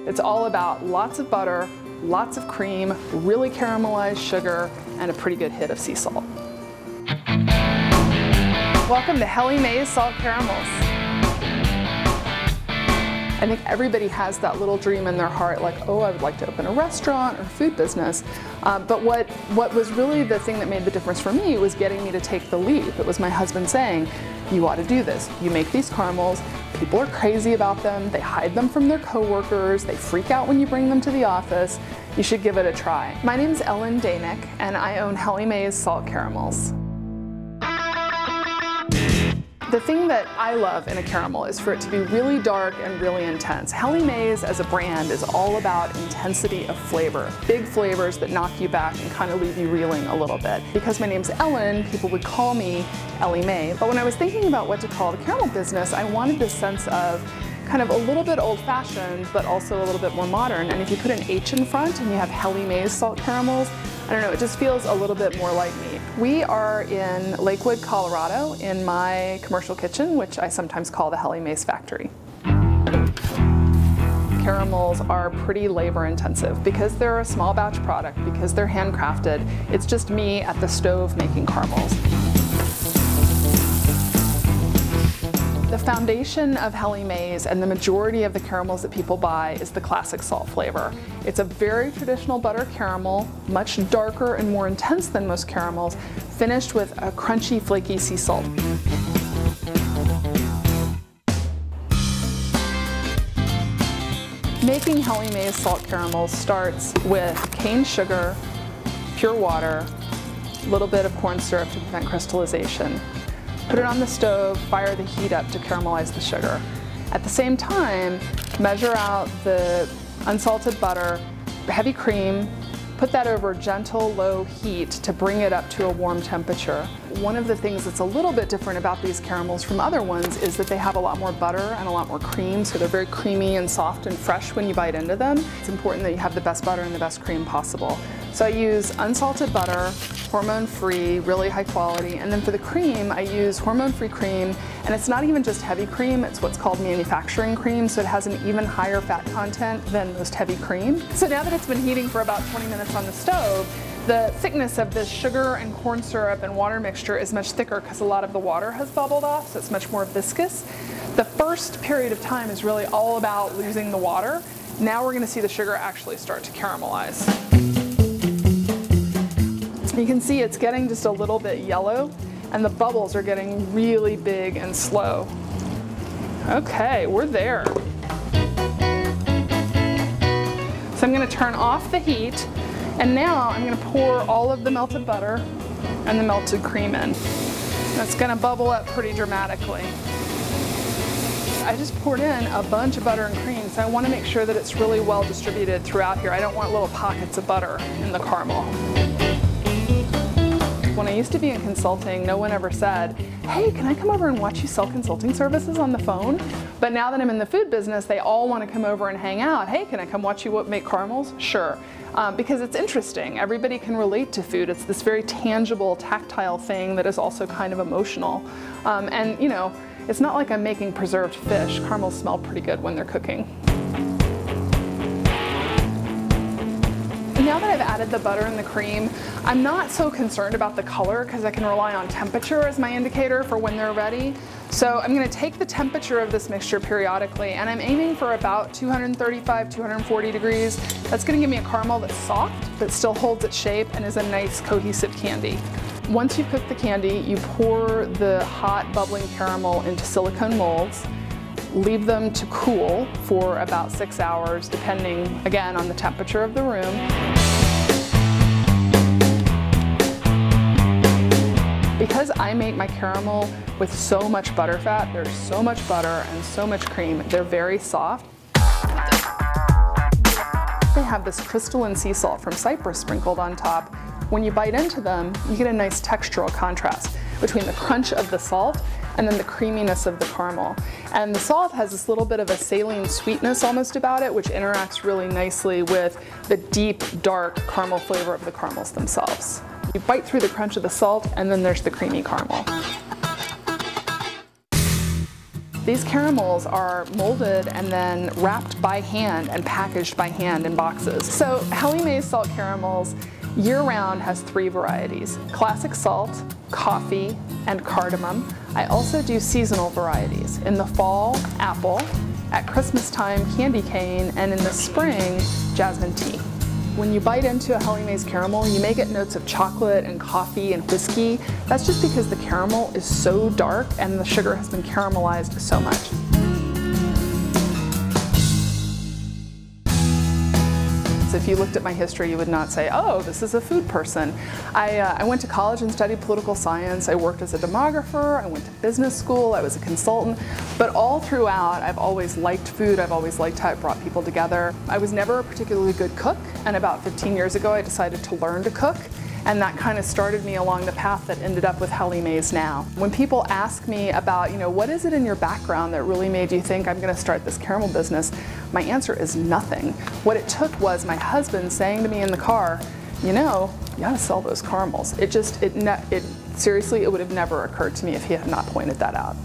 It's all about lots of butter, lots of cream, really caramelized sugar, and a pretty good hit of sea salt. Welcome to Helliemae Salt Caramels. I think everybody has that little dream in their heart, like, oh, I would like to open a restaurant or food business. But what was really the thing that made the difference for me was getting me to take the leap. It was my husband saying, you ought to do this. You make these caramels, people are crazy about them, they hide them from their coworkers, they freak out when you bring them to the office. You should give it a try. My name's Ellen Danick, and I own Helliemae's Salt Caramels. The thing that I love in a caramel is for it to be really dark and really intense. Helliemae's as a brand is all about intensity of flavor. Big flavors that knock you back and kind of leave you reeling a little bit. Because my name's Ellen, people would call me Helliemae. But when I was thinking about what to call the caramel business, I wanted this sense of kind of a little bit old-fashioned, but also a little bit more modern. And if you put an H in front and you have Helliemae's Salt Caramels, I don't know, it just feels a little bit more like me. We are in Lakewood, Colorado, in my commercial kitchen, which I sometimes call the Helliemae's factory. Caramels are pretty labor intensive because they're a small batch product, because they're handcrafted. It's just me at the stove making caramels. The foundation of Helliemae's and the majority of the caramels that people buy is the classic salt flavor. It's a very traditional butter caramel, much darker and more intense than most caramels, finished with a crunchy, flaky sea salt. Making Helliemae's salt caramels starts with cane sugar, pure water, a little bit of corn syrup to prevent crystallization. Put it on the stove, fire the heat up to caramelize the sugar. At the same time, measure out the unsalted butter, heavy cream, put that over gentle, low heat to bring it up to a warm temperature. One of the things that's a little bit different about these caramels from other ones is that they have a lot more butter and a lot more cream, so they're very creamy and soft and fresh when you bite into them. It's important that you have the best butter and the best cream possible. So I use unsalted butter, hormone-free, really high quality, and then for the cream I use hormone-free cream, and it's not even just heavy cream, it's what's called manufacturing cream, so it has an even higher fat content than most heavy cream. So now that it's been heating for about 20 minutes on the stove, the thickness of this sugar and corn syrup and water mixture is much thicker because a lot of the water has bubbled off, so it's much more viscous. The first period of time is really all about losing the water. Now we're going to see the sugar actually start to caramelize. You can see it's getting just a little bit yellow and the bubbles are getting really big and slow. Okay, we're there. So I'm going to turn off the heat, and now I'm going to pour all of the melted butter and the melted cream in. That's going to bubble up pretty dramatically. I just poured in a bunch of butter and cream, so I want to make sure that it's really well distributed throughout here. I don't want little pockets of butter in the caramel. When I used to be in consulting, no one ever said, hey, can I come over and watch you sell consulting services on the phone? But now that I'm in the food business, they all want to come over and hang out. Hey, can I come watch you make caramels? Sure. Because it's interesting. Everybody can relate to food. It's this very tangible, tactile thing that is also kind of emotional. And you know, it's not like I'm making preserved fish. Caramels smell pretty good when they're cooking. Now that I've added the butter and the cream, I'm not so concerned about the color because I can rely on temperature as my indicator for when they're ready. So I'm going to take the temperature of this mixture periodically, and I'm aiming for about 235, 240 degrees. That's going to give me a caramel that's soft but still holds its shape and is a nice cohesive candy. Once you've cooked the candy, you pour the hot bubbling caramel into silicone molds. Leave them to cool for about 6 hours, depending, again, on the temperature of the room. Because I make my caramel with so much butterfat, there's so much butter and so much cream, they're very soft. They have this crystalline sea salt from Cyprus sprinkled on top. When you bite into them, you get a nice textural contrast between the crunch of the salt and then the creaminess of the caramel. And the salt has this little bit of a saline sweetness almost about it, which interacts really nicely with the deep, dark caramel flavor of the caramels themselves. You bite through the crunch of the salt, and then there's the creamy caramel. These caramels are molded and then wrapped by hand and packaged by hand in boxes. So Helliemae salt caramels year-round has 3 varieties: classic salt, coffee, and cardamom. I also do seasonal varieties. In the fall, apple; at Christmas time, candy cane; and in the spring, jasmine tea. When you bite into a Helliemae's caramel, you may get notes of chocolate and coffee and whiskey. That's just because the caramel is so dark and the sugar has been caramelized so much. So if you looked at my history, you would not say, oh, this is a food person. I went to college and studied political science. I worked as a demographer. I went to business school. I was a consultant. But all throughout, I've always liked food. I've always liked how it brought people together. I was never a particularly good cook, and about 15 years ago, I decided to learn to cook. And that kind of started me along the path that ended up with Helliemae's now. When people ask me about, what is it in your background that really made you think I'm going to start this caramel business, my answer is nothing. What it took was my husband saying to me in the car, you gotta sell those caramels. Seriously, it would have never occurred to me if he had not pointed that out.